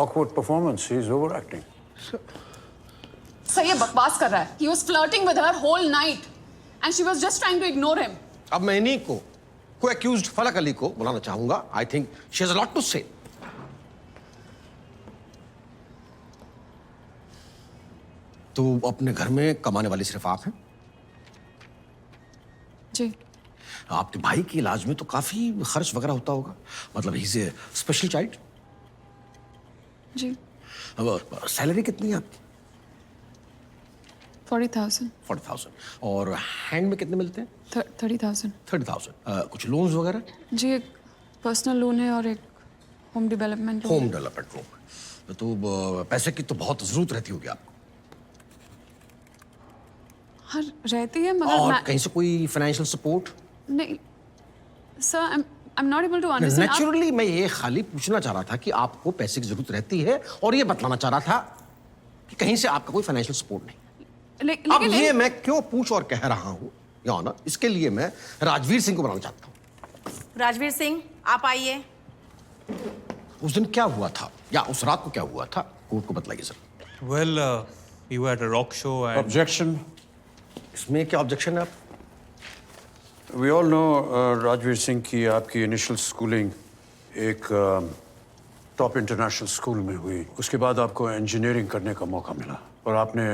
awkward performance. He's overacting. Sir ये बकवास कर रहा है. He was flirting with her whole night, and she was just trying to ignore him. अब मैं इन्हीं को एक्यूज्ड फलक अली को बुलाना चाहूंगा. I think she has a lot to say. तो अपने घर में कमाने वाली सिर्फ आप हैं? जी. आपके भाई के इलाज में तो काफी खर्च वगैरह होता होगा. मतलब ही इज ए स्पेशल चाइल्ड. जी. अब सैलरी कितनी है आपकी? 40,000. 40,000. और हैंड में कितने मिलते हैं? 30,000. 30,000. कुछ लोन्स वगैरह? जी, एक पर्सनल लोन है और एक home development loan. Home development loan. तो पैसे की तो बहुत जरूरत रहती होगी आपको. हाँ रहती है मगर और कहीं से कोई फाइनेंशियल सपोर्ट? नहीं sir, I am not able to understand. Naturally मैं ये खाली पूछना चाह रहा था कि आपको पैसे की जरूरत रहती है और ये बतलाना चाह रहा था कि कहीं से आपका कोई फाइनेंशियल सपोर्ट नहीं. अब ये मैं क्यों पूछ और कह रहा हूँ ना, इसके लिए मैं राजवीर सिंह को बुलाना चाहता हूँ. राजवीर सिंह, आप आइए. उस दिन क्या हुआ था या उस रात को क्या हुआ था, कोर्ट को बतलाइए sir. Well, we were at a rock show and... Objection. इसमें क्या ऑब्जेक्शन है आप? We all know Rajveer Singh की आपकी इनिशियल स्कूलिंग एक टॉप इंटरनेशनल स्कूल में हुई. उसके बाद आपको इंजीनियरिंग करने का मौका मिला और आपने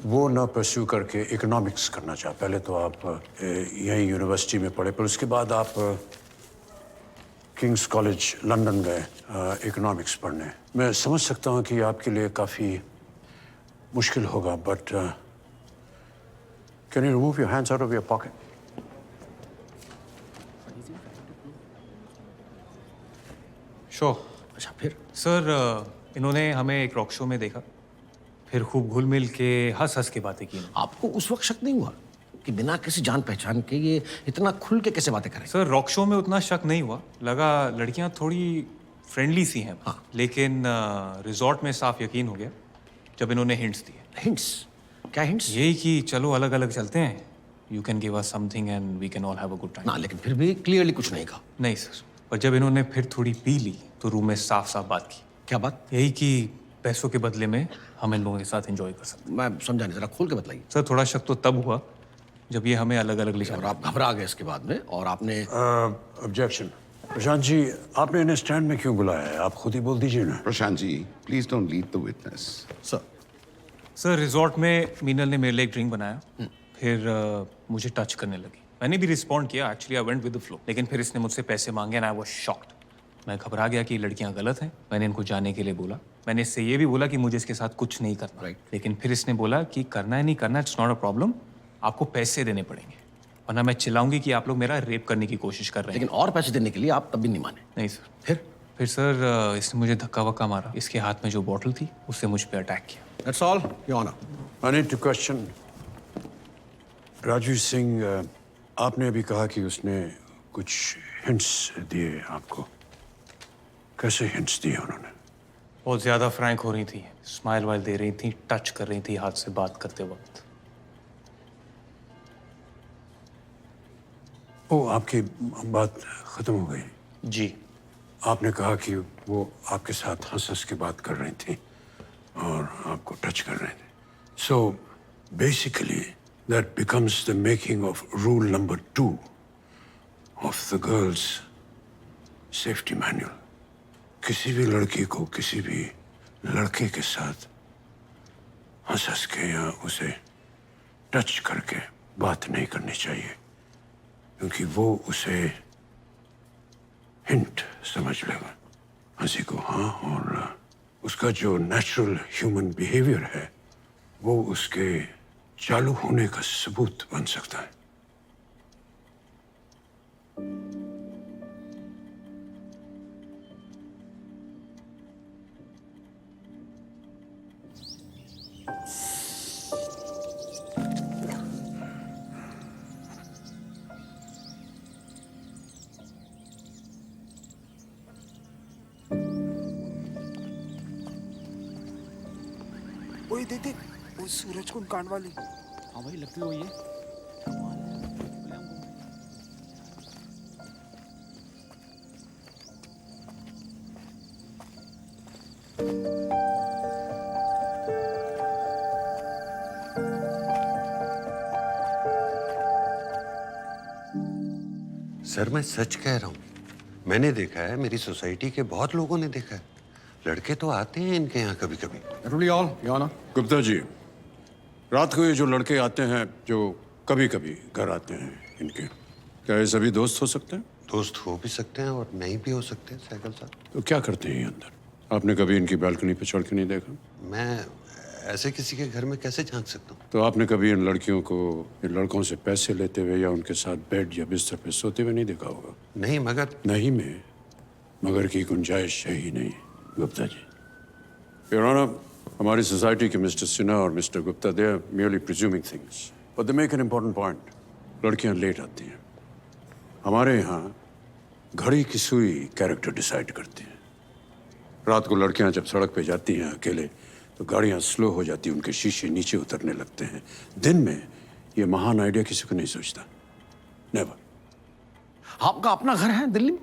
वो ना परस्यू करके इकोनॉमिक्स करना चाहा. पहले तो आप यहीं यूनिवर्सिटी में पढ़े, पर उसके बाद आप किंग्स कॉलेज लंदन गए इकोनॉमिक्स पढ़ने. मैं समझ सकता हूँ कि आपके लिए काफ़ी मुश्किल होगा, but can you remove your hands out of your pocket? Sure. अच्छा फिर? सर इन्होंने हमें एक रॉक शो में देखा, फिर खूब घुल मिल के हंस हंस के बातें की. आपको उस वक्त शक नहीं हुआ कि बिना किसी जान पहचान के ये इतना खुल के कैसे बातें करें? सर रॉक शो में उतना शक नहीं हुआ, लगा लड़कियां थोड़ी फ्रेंडली सी हैं. हाँ. लेकिन रिजॉर्ट में साफ यकीन हो गया जब इन्होंने हिंट्स दिए. हिंट्स? क्या हिंट्स? यही कि चलो अलग अलग चलते हैं, you can give us something and we can all have a good time. ना, लेकिन फिर भी क्लियरली कुछ नहीं कहा. नहीं सर, पर जब इन्होंने फिर थोड़ी पी ली तो रूम में साफ साफ बात की. क्या बात? यही कि पैसों के बदले में हम इन लोगों के साथ एंजॉय कर सकते. मैं समझा नहीं, जरा खोल के बताइए. सर थोड़ा शक तो तब हुआ जब ये हमें अलग अलग ले और आप घबरा गए इसके बाद में, और आपने... ऑब्जेक्शन. प्रशांत जी, आपने इन्हें स्टैंड में क्यों बुलाया है? आप खुद ही बोल दीजिए ना. Prashant ji, please don't lead the witness. Sir resort में मीनल ने मेरे लिए एक ड्रिंक बनाया, फिर मुझे टच करने लगी. मैंने भी रिस्पॉन्ड किया, actually I went with the flow. लेकिन फिर इसने मुझसे पैसे मांगे एंड आई वाज शॉक्ड. मैं घबरा गया कि लड़कियां गलत हैं. मैंने इनको जाने के लिए बोला. मैंने इससे ये भी बोला कि मुझे इसके साथ कुछ नहीं करना. Right. लेकिन फिर इसने बोला कि करना है नहीं करना, इट्स नॉट अ प्रॉब्लम, आपको पैसे देने पड़ेंगे वरना मैं चिल्लाऊंगी कि आप लोग मेरा रेप करने की कोशिश कर रहे हैं. लेकिन और पैसे देने के लिए आप तब भी नहीं माने? नहीं सर. फिर सर इसने मुझे धक्का वक्का मारा. इसके हाथ में जो बॉटल थी उससे मुझ पर अटैक किया. That's all, Your Honor. I need to question. Rajveer Singh, आपने अभी कहा कि उसने कुछ हिंट्स दिए आपको. कैसे हिंट्स दिए उन्होंने? बहुत ज्यादा फ्रैंक हो रही थी, स्माइल वाइल दे रही थी, टच कर रही थी हाथ से बात करते वक्त. ओ, आपकी बात खत्म हो गई? जी. आपने कहा कि वो आपके साथ हंस हंस के बात कर रही थी और आपको टच कर रहे थे. So basically that becomes the making of rule number 2 of the girls safety manual. किसी भी लड़की को किसी भी लड़के के साथ हंस हंस के या उसे टच करके बात नहीं करनी चाहिए, क्योंकि वो उसे हिंट समझ लेगा, हंसी को. हाँ, और उसका जो नेचुरल ह्यूमन बिहेवियर है वो उसके चालू होने का सबूत बन सकता है. ओए देख, वो सूरज कुंड कांड वाली. हाँ भाई, लगती तो वही है. सर मैं सच कह रहा हूँ, मैंने देखा है, मेरी सोसाइटी के बहुत लोगों ने देखा है, लड़के तो आते हैं इनके यहाँ कभी कभी। Really all, Your Honor. Gupta ji, रात को ये जो लड़के आते हैं, जो कभी कभी घर आते हैं इनके, क्या ये सभी दोस्त हो सकते हैं? दोस्त हो भी सकते हैं और नहीं भी हो सकते हैं सहगल साहब। तो क्या करते हैं ये अंदर? आपने कभी इनकी बालकनी पे चढ़ के नहीं देखा? मैं ऐसे किसी के घर में कैसे झांक सकता हूँ? तो आपने कभी इन लड़कियों को इन लड़कों से पैसे लेते हुए या उनके साथ बेड या बिस्तर पे सोते हुए नहीं देखा होगा? नहीं मगर नहीं में मगर की गुंजाइश है ही नहीं गुप्ता जी। Your Honor, हमारी सोसाइटी के मिस्टर सिन्हा और mister Gupta they are merely presuming things, but they make an important point. लड़कियां लेट आती हैं। हमारे यहाँ घड़ी की सुई कैरेक्टर डिसाइड करती है। रात को लड़कियां जब सड़क पे जाती हैं अकेले तो गाड़ियां स्लो हो जाती हैं, उनके शीशे नीचे उतरने लगते हैं। दिन में ये महान आइडिया किसी को नहीं सोचता। नेवर। आपका अपना घर है दिल्ली में?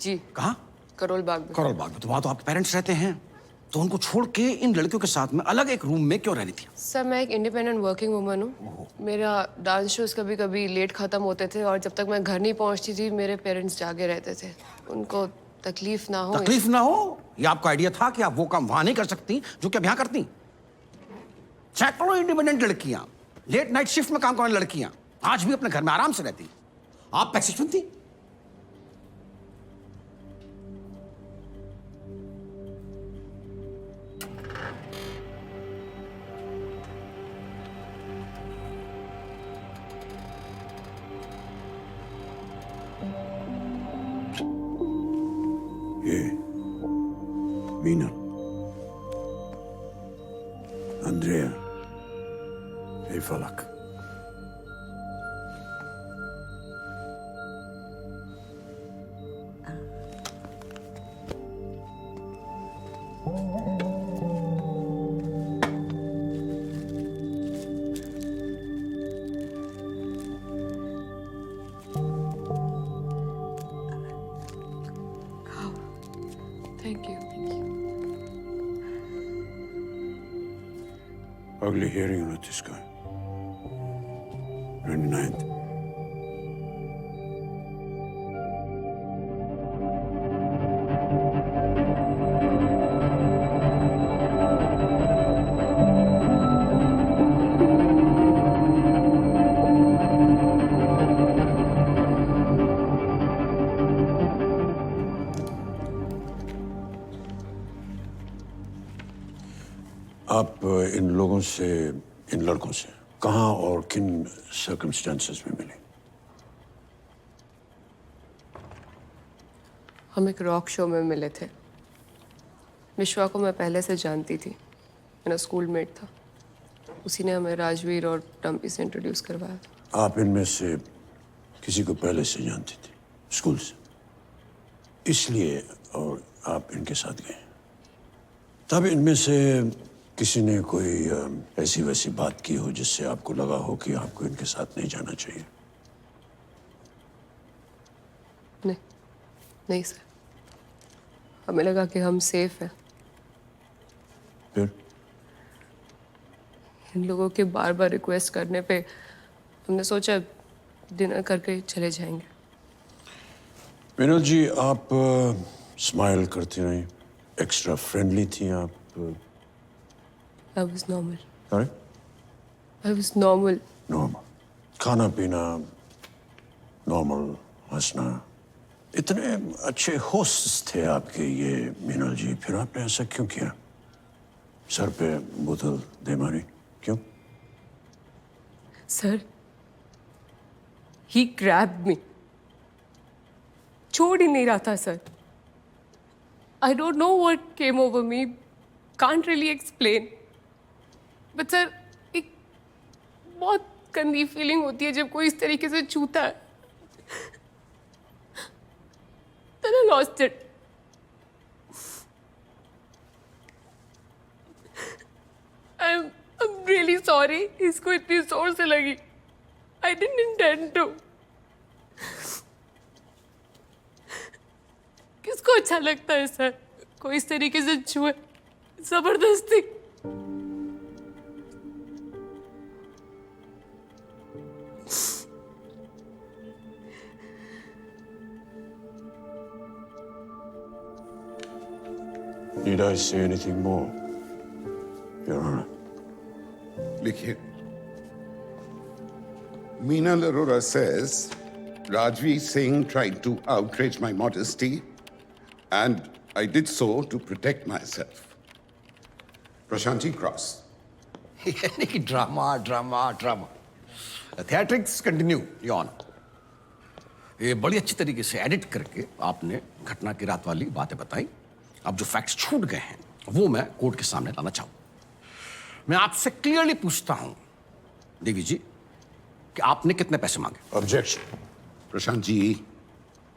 जी कहाँ? करोल बाग में। करोल बाग में। तो वहाँ तो आपके पेरेंट्स रहते हैं, तो उनको छोड़ के इन लड़कियों के साथ में अलग एक रूम में क्यों रह रही थी? सर मैं एक इंडिपेंडेंट वर्किंग वुमन हूँ। मेरा डांस शोज कभी कभी लेट खत्म होते थे और जब तक मैं घर नहीं पहुँचती थी मेरे पेरेंट्स जागे रहते थे। उनको तकलीफ ना हो। तकलीफ ना हो, ये आपका आइडिया था कि आप वो काम वहां नहीं कर सकती जो कि आप यहाँ करती। सैकड़ों इंडिपेंडेंट लड़कियां, लेट नाइट शिफ्ट में काम करने वाली लड़कियां आज भी अपने घर में आराम से रहती। आप पैसे चुनती? ये मीना, अंद्रेया, ये फलक। Thank you. Ugly hearing about this guy. 29th. आप इन लोगों से, इन लड़कों से कहाँ और किन सर्कमस्टेंसेस में मिले? हम एक रॉक शो में मिले थे। विश्वा को मैं पहले से जानती थी, मेरा स्कूल मेट था। उसी ने हमें राजवीर और टम्पी से इंट्रोड्यूस करवाया। आप इनमें से किसी को पहले से जानती थी, स्कूल से, इसलिए और आप इनके साथ गए। तब इनमें से किसी ने कोई ऐसी वैसी बात की हो जिससे आपको लगा हो कि आपको इनके साथ नहीं जाना चाहिए? नहीं, नहीं सर। हमें लगा कि हम सेफ हैं। फिर इन लोगों के बार बार रिक्वेस्ट करने पे हमने सोचा डिनर करके चले जाएंगे। विनोद जी, आप स्माइल करती रही, एक्स्ट्रा फ्रेंडली थी आप। I was normal. Sorry? I was normal. Normal, खाना पीना नॉर्मल, हंसना, इतने अच्छे होस्ट थे आपके ये मीनल जी, फिर आपने ऐसा क्यों किया? सर पे बोतल दे मारी, क्यों? Sir, he grabbed me. छोड़ ही नहीं रहा था sir. I don't know what came over me. Can't really explain. But sir, एक बहुत गंदी फीलिंग होती है जब कोई इस तरीके से छूता है। Then I lost it. I'm really sorry. इसको इतनी जोर से लगी। I didn't intend to. अच्छा लगता है सर, कोई इस तरीके से छुए जबरदस्ती। Need I say anything more, Your Honor? Likhiye. Meenal Arora says Rajveer Singh tried to outrage my modesty, and I did so to protect myself. Prashanti Cross. यानी कि drama drama drama, theatrics continue your honour. ये बड़ी अच्छी तरीके से edit करके आपने घटना की रात वाली बातें बताई। अब जो फैक्ट्स छूट गए हैं वो मैं कोर्ट के सामने लाना चाहूँ। मैं आपसे क्लियरली पूछता हूँ देवी जी कि आपने कितने पैसे मांगे? Objection. Prashant ji,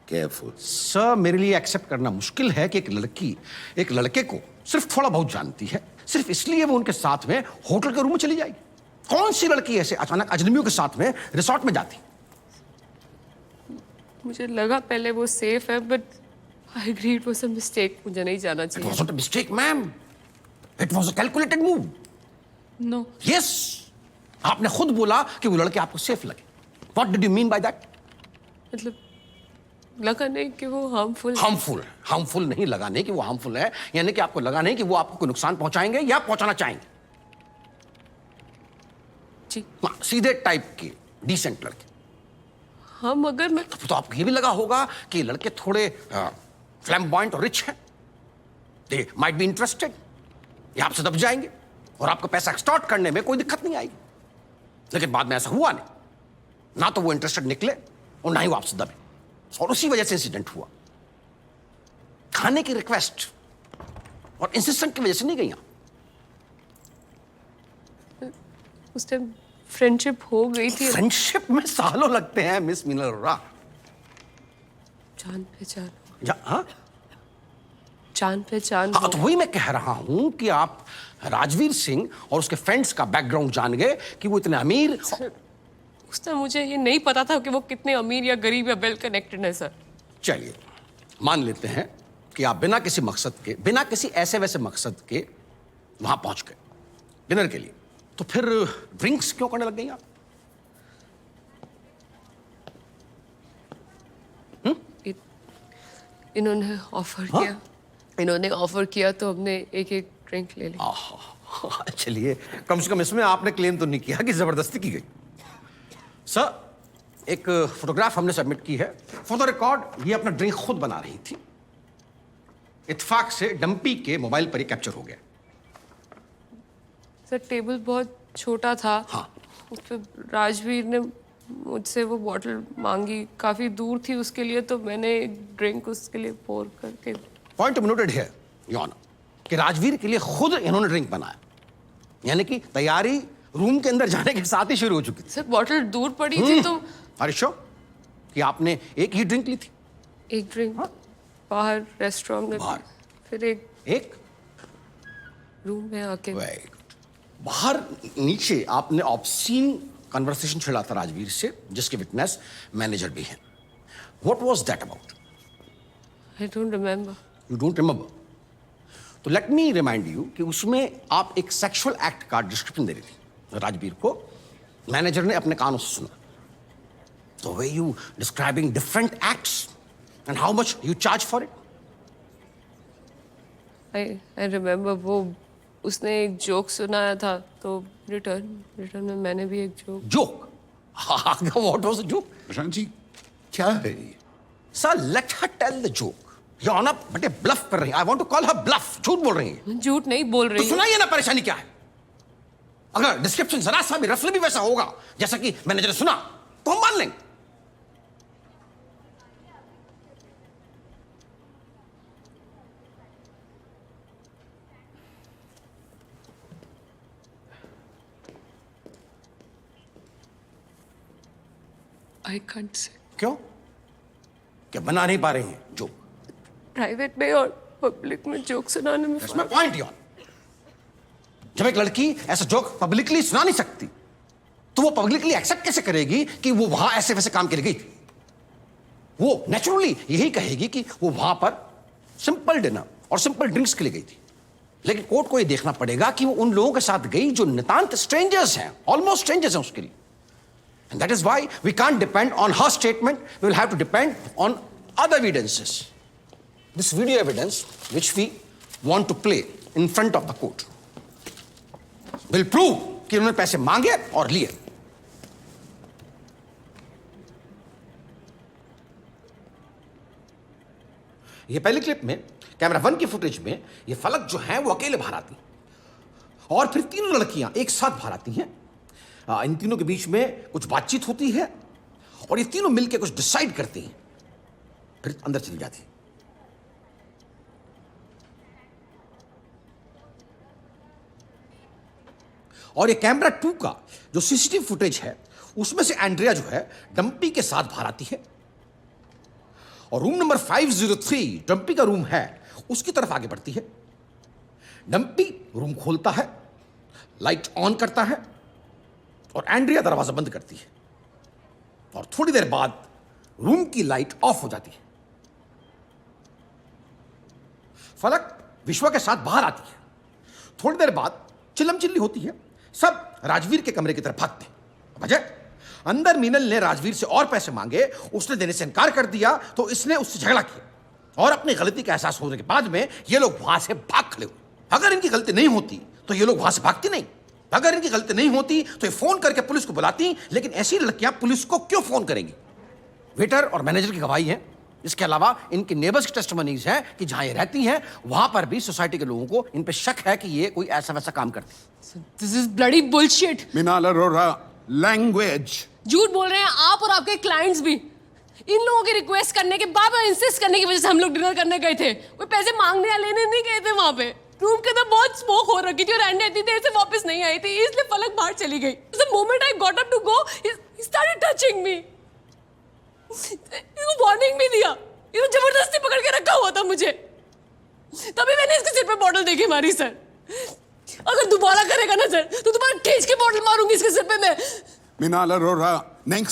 careful. Sir, मेरे लिए एक्सेप्ट करना मुश्किल है कि एक लड़की एक लड़के को सिर्फ थोड़ा बहुत जानती है, सिर्फ इसलिए वो उनके साथ में होटल के रूम में चली जाएगी। कौन सी लड़की ऐसे अचानक अजनबियों के साथ में रिसोर्ट में जाती? मुझे लगा पहले वो सेफ है, but I agree it was a mistake. मुझे नहीं जाना It चाहिए। wasn't a mistake, ma'am. It was a calculated move. No, Yes. आपने खुद बोला कि वो लड़के आपको सेफ लगे। What did you mean by that? मतलब लगा नहीं कि वो हार्मफुल। हार्मफुल नहीं लगा नहीं कि वो हार्मफुल है, यानी कि आपको लगा नहीं कि वो आपको कोई नुकसान पहुंचाएंगे या पहुंचाना चाहेंगे। जी हाँ, सीधे टाइप के डिसेंट लड़के। हाँ, मगर मैं तो आपको ये भी लगा होगा कि ये लड़के थोड़े फ्लैम्बॉयंट और रिच हैं, दे माइट बी इंटरेस्टेड, ये आपसे दब जाएंगे और आपको पैसा एक्सटॉर्ट करने में कोई दिक्कत नहीं आएगी। लेकिन बाद में ऐसा हुआ नहीं, ना तो वो इंटरेस्टेड निकले और ना ही वो आपसे दबे, और उसी वजह से इंसिडेंट हुआ। खाने की रिक्वेस्ट और इंसिस्टेंट की वजह से नहीं गई आप। उस टाइम फ्रेंडशिप हो गई थी। फ्रेंडशिप में सालों लगते हैं मिस मीनल अरोरा। जान पहचान हाँ, जान पहचान हाँ, तो वही मैं कह रहा हूं कि आप राजवीर सिंह और उसके फ्रेंड्स का बैकग्राउंड जान गए कि वो इतने अमीर। उस टाइम मुझे ये नहीं पता था कि वो कितने अमीर या गरीब या वेल कनेक्टेड है सर। चलिए मान लेते हैं कि आप बिना किसी मकसद के, बिना किसी ऐसे वैसे मकसद के वहां पहुंच गए डिनर के लिए, तो फिर ड्रिंक्स क्यों करने लग गई आप? इन्होंने ऑफर किया, इन्होंने ऑफर किया तो हमने एक एक ड्रिंक ले ली। आहा, चलिए कम से कम इसमें आपने क्लेम तो नहीं किया कि जबरदस्ती की गई। सर, एक फोटोग्राफ हमने सबमिट की है फॉर द रिकॉर्ड। ये अपना ड्रिंक खुद बना रही थी, इत्तेफाक से डंपी के मोबाइल पर ही कैप्चर हो गया। सर, टेबल बहुत छोटा था। हाँ। उस पर राजवीर ने मुझसे वो बॉटल मांगी, काफी दूर थी उसके लिए, तो मैंने एक ड्रिंक उसके लिए पोर करके। पॉइंट नोटेड है योर ऑनर कि राजवीर के लिए खुद इन्होंने ड्रिंक बनाया, यानी कि तैयारी रूम के अंदर जाने के साथ ही शुरू हो चुकी थी। सर, बॉटल दूर पड़ी थी तो आर यू श्योर कि आपने एक ही ड्रिंक ली थी? एक ड्रिंक बाहर रेस्टोरेंट में, बाहर। फिर एक रूम में आके। बाहर नीचे आपने ऑब्सीन कन्वर्सेशन छेड़ा था राजवीर से, जिसके विटनेस मैनेजर भी हैं। What was that about? I don't remember. You don't remember? तो लेट मी रिमाइंड यू कि उसमें आप एक सेक्सुअल एक्ट का डिस्क्रिप्शन दे रही थी राजवीर को, मैनेजर ने अपने कानों से सुना। तो way you describing different acts and how much you charge for it? I remember वो उसने एक जोक सुनाया था, तो रिटर्न में मैंने भी एक joke. What was the joke? Prashant ji, क्या है ये? Sir, let her tell the joke. Your honour, बटे ब्लफ कर रही हैं। I want to call her bluff. झूठ बोल रही हैं। झूठ नहीं बोल तो रही हूँ। सुनाइए ना, परेशानी क्या है? अगर डिस्क्रिप्शन जरा सा भी रफली भी वैसा होगा जैसा कि मैनेजर ने सुना, तो हम मान लेंगे। I can't say. क्यों? क्या बना नहीं पा रही हैं जोक? प्राइवेट में और पब्लिक में जोक सुनाने में That's my point, यार। जब एक लड़की ऐसा जोक पब्लिकली सुना नहीं सकती, तो वो पब्लिकली एक्सेप्ट कैसे करेगी कि वो वहां ऐसे वैसे काम के लिए गई थी? वो नेचुरली यही कहेगी कि वो वहां पर सिंपल डिनर और सिंपल ड्रिंक्स के लिए गई थी। लेकिन कोर्ट को ये देखना पड़ेगा कि वो उन लोगों के साथ गई जो नितांत स्ट्रेंजर्स हैं, ऑलमोस्ट स्ट्रेंजर्स हैं उसके लिए। And that is why we can't depend on her statement, we will have to depend on other evidences. This video evidence which we want to play in front of the court will prove कि उन्होंने पैसे मांगे और लिए। ये पहली clip में camera 1 की फुटेज में ये फलक जो है वो अकेले बाहर आती और फिर तीनों लड़कियां एक साथ बाहर आती हैं। इन तीनों के बीच में कुछ बातचीत होती है और ये तीनों मिलकर कुछ डिसाइड करती हैं, फिर अंदर चली जाती है। और ये कैमरा 2 का जो सीसीटीवी फुटेज है उसमें से एंड्रिया जो है डंपी के साथ बाहर आती है और रूम नंबर 503 डंपी का रूम है उसकी तरफ आगे बढ़ती है। डंपी रूम खोलता है, लाइट ऑन करता है और एंड्रिया दरवाजा बंद करती है और थोड़ी देर बाद रूम की लाइट ऑफ हो जाती है। फलक विश्वा के साथ बाहर आती है। थोड़ी देर बाद चिल्लम चिल्ली होती है, सब राजवीर के कमरे की तरफ भागते हैं। वजह अंदर मीनल ने राजवीर से और पैसे मांगे, उसने देने से इनकार कर दिया तो इसने उससे झगड़ा किया और अपनी गलती का एहसास होने के बाद में ये लोग वहां से भाग खड़े हुए। अगर इनकी गलती नहीं होती तो ये लोग वहां से भागती नहीं, अगर इनकी गलती नहीं होती तो ये फोन करके पुलिस को बुलाती, लेकिन ऐसी लड़कियां पुलिस को क्यों फोन करेंगी? वेटर और मैनेजर की गवाही है, इसके अलावा इनकी नेबर्स की टेस्टिमनीज है कि जहां ये रहती हैं वहां पर भी सोसाइटी के लोगों को इन पे शक है कि ये कोई ऐसा वैसा काम करती। This is bloody bullshit. Minal Arora, language. झूठ बोल रहे हैं आप और आपके क्लाइंट्स भी। इन लोगों की रिक्वेस्ट करने के, बार बार इंसिस्ट करने की वजह से हम लोग डिनर करने गए थे। वो पैसे मांगने या लेने नहीं गए थे। वहां पे रूम के अंदर बहुत स्मोक हो रखी थी और एंडी इतनी देर से वापस नहीं आई थी, इसलिए फलक बाहर चली गई। The moment I got up to go, he started touching me. इसको वार्निंग भी दिया, ये जबरदस्ती पकड़ के रखा हुआ था मुझे, तभी मैंने इसके सिर पे बॉटल देखी मारी। सर अगर दोबारा करेगा ना सर तो दोबारा खींच के बॉटल मारूंगी इसके सिर पे मैं। Minal Arora, next